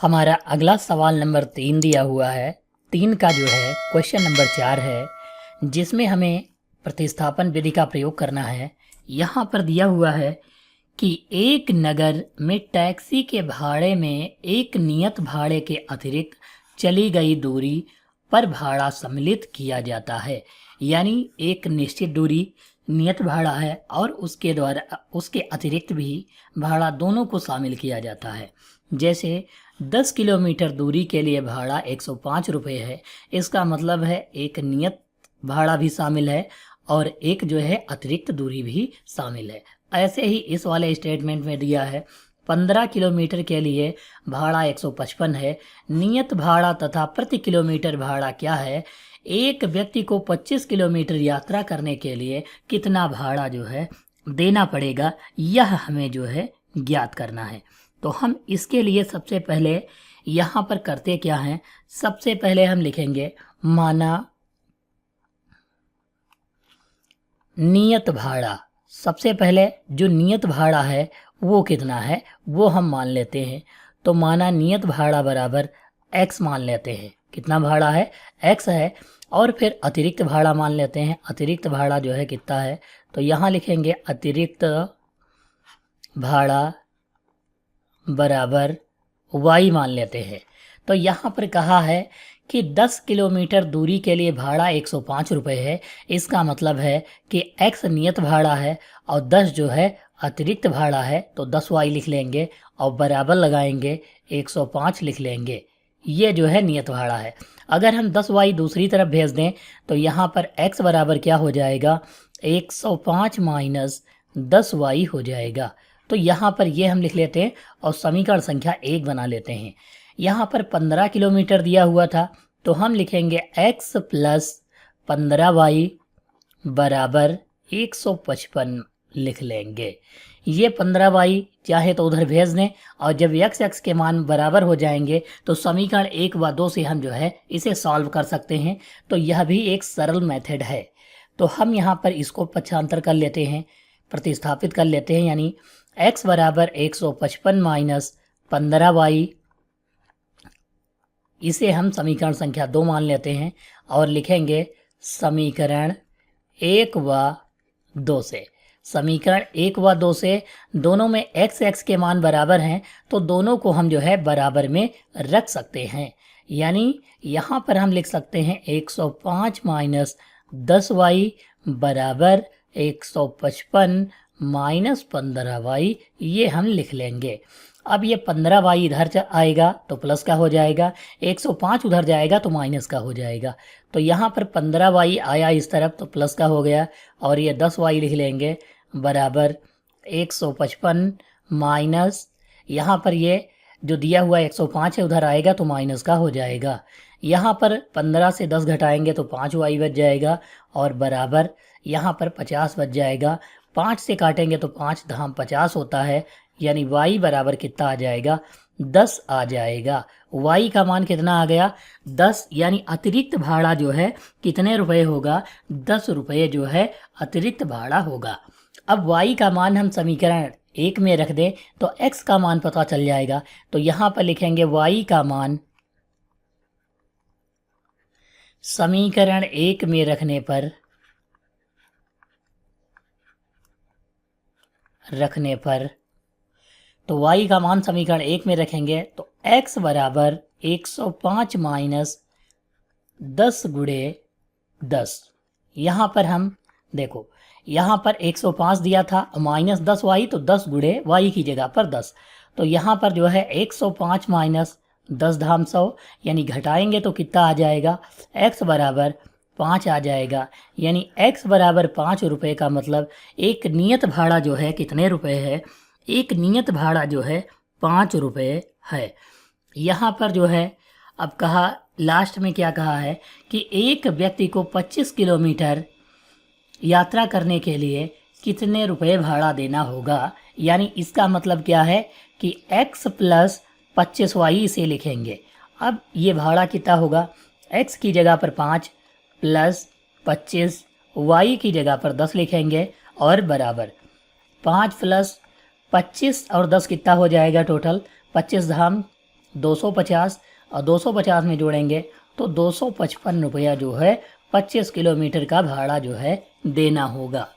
हमारा अगला सवाल नंबर 3 दिया हुआ है। 3 का जो है क्वेश्चन नंबर 4 है, जिसमें हमें प्रतिस्थापन विधि का प्रयोग करना है। यहाँ पर दिया हुआ है कि एक नगर में टैक्सी के भाड़े में एक नियत भाड़े के अतिरिक्त चली गई दूरी पर भाड़ा सम्मिलित किया जाता है। यानी एक निश्चित दूरी नियत भाड़ा है और उसके द्वारा उसके अतिरिक्त भी भाड़ा दोनों को शामिल किया जाता है। जैसे 10 किलोमीटर दूरी के लिए भाड़ा 105 रुपये है। इसका मतलब है एक नियत भाड़ा भी शामिल है और एक जो है अतिरिक्त दूरी भी शामिल है। ऐसे ही इस वाले स्टेटमेंट में दिया है 15 किलोमीटर के लिए भाड़ा 155 है। नियत भाड़ा तथा प्रति किलोमीटर भाड़ा क्या है? एक व्यक्ति को 25 किलोमीटर यात्रा करने के लिए कितना भाड़ा जो है देना पड़ेगा, यह हमें जो है ज्ञात करना है। तो हम इसके लिए सबसे पहले यहाँ पर करते क्या हैं, सबसे पहले हम लिखेंगे माना नियत भाड़ा। सबसे पहले जो नियत भाड़ा है वो कितना है वो हम मान लेते हैं। तो माना नियत भाड़ा बराबर x मान लेते हैं। कितना भाड़ा है? x है। और फिर अतिरिक्त भाड़ा मान लेते हैं। अतिरिक्त भाड़ा जो है कितना है? तो यहाँ लिखेंगे अतिरिक्त भाड़ा बराबर y मान लेते हैं। तो यहाँ पर कहा है कि 10 किलोमीटर दूरी के लिए भाड़ा 105 रुपये है। इसका मतलब है कि x नियत भाड़ा है और 10 जो है अतिरिक्त भाड़ा है। तो 10y लिख लेंगे और बराबर लगाएंगे 105 लिख लेंगे। ये जो है नियत भाड़ा है। अगर हम 10y दूसरी तरफ भेज दें तो यहाँ पर x बराबर क्या हो जाएगा? 105 माइनस 10y हो जाएगा। तो यहाँ पर ये हम लिख लेते हैं और समीकरण संख्या 1 बना लेते हैं। यहाँ पर 15 किलोमीटर दिया हुआ था तो हम लिखेंगे x प्लस 15y बराबर 155 लिख लेंगे। ये 15y चाहे तो उधर भेज दें और जब x के मान बराबर हो जाएंगे तो समीकरण 1 व 2 से हम जो है इसे सॉल्व कर सकते हैं। तो यह भी एक सरल मेथड है। तो हम यहाँ पर इसको पक्षांतर कर लेते हैं, प्रतिस्थापित कर लेते हैं। यानी x बराबर 155 माइनस 15y, इसे हम समीकरण संख्या 2 मान लेते हैं और लिखेंगे समीकरण 1 व 2 से। समीकरण 1 व 2 से दोनों में x के मान बराबर हैं तो दोनों को हम जो है बराबर में रख सकते हैं। यानी यहाँ पर हम लिख सकते हैं 105 माइनस 10y बराबर 155 माइनस 15y, ये हम लिख लेंगे। अब ये 15y इधर आएगा तो प्लस का हो जाएगा, 105 उधर जाएगा तो माइनस का हो जाएगा। तो यहाँ पर 15y आया इस तरफ तो प्लस का हो गया और ये 10y लिख लेंगे बराबर 155 माइनस, यहाँ पर ये जो दिया हुआ 105 है उधर आएगा तो माइनस का हो जाएगा। यहाँ पर 15 से 10 घटाएंगे तो 5y बच जाएगा और बराबर यहाँ पर 50 बच जाएगा। 5 से काटेंगे तो 5 धाम 50 होता है। यानी y बराबर कितना आ जाएगा? 10 आ जाएगा। y का मान कितना आ गया? 10। यानी अतिरिक्त भाड़ा जो है कितने रुपए होगा? 10 रुपये जो है अतिरिक्त भाड़ा होगा। अब y का मान हम समीकरण 1 में रख दें तो x का मान पता चल जाएगा। तो यहाँ पर लिखेंगे y का मान समीकरण 1 में रखने पर तो y का मान समीकरण 1 में रखेंगे तो x बराबर 105 माइनस 10 गुणे 10। यहाँ पर हम देखो, यहाँ पर 105 दिया था माइनस 10y तो 10 गुणे y की जगह पर 10। तो यहाँ पर जो है 105 माइनस 10 धाम 100, यानी घटाएंगे तो कितना आ जाएगा? x बराबर 5 आ जाएगा। यानी x बराबर 5 रुपये का मतलब एक नियत भाड़ा जो है कितने रुपए है? एक नियत भाड़ा जो है 5 रुपये है। यहाँ पर जो है अब कहा, लास्ट में क्या कहा है कि एक व्यक्ति को 25 किलोमीटर यात्रा करने के लिए कितने रुपए भाड़ा देना होगा। यानी इसका मतलब क्या है कि x प्लस 25y इसे लिखेंगे। अब ये भाड़ा कितना होगा? x की जगह पर 5 प्लस 25, y की जगह पर 10 लिखेंगे और बराबर 5 प्लस 25 और 10 कितना हो जाएगा टोटल? 25 धाम 250 और 250 में जोड़ेंगे तो 255 रुपया जो है 25 किलोमीटर का भाड़ा जो है देना होगा।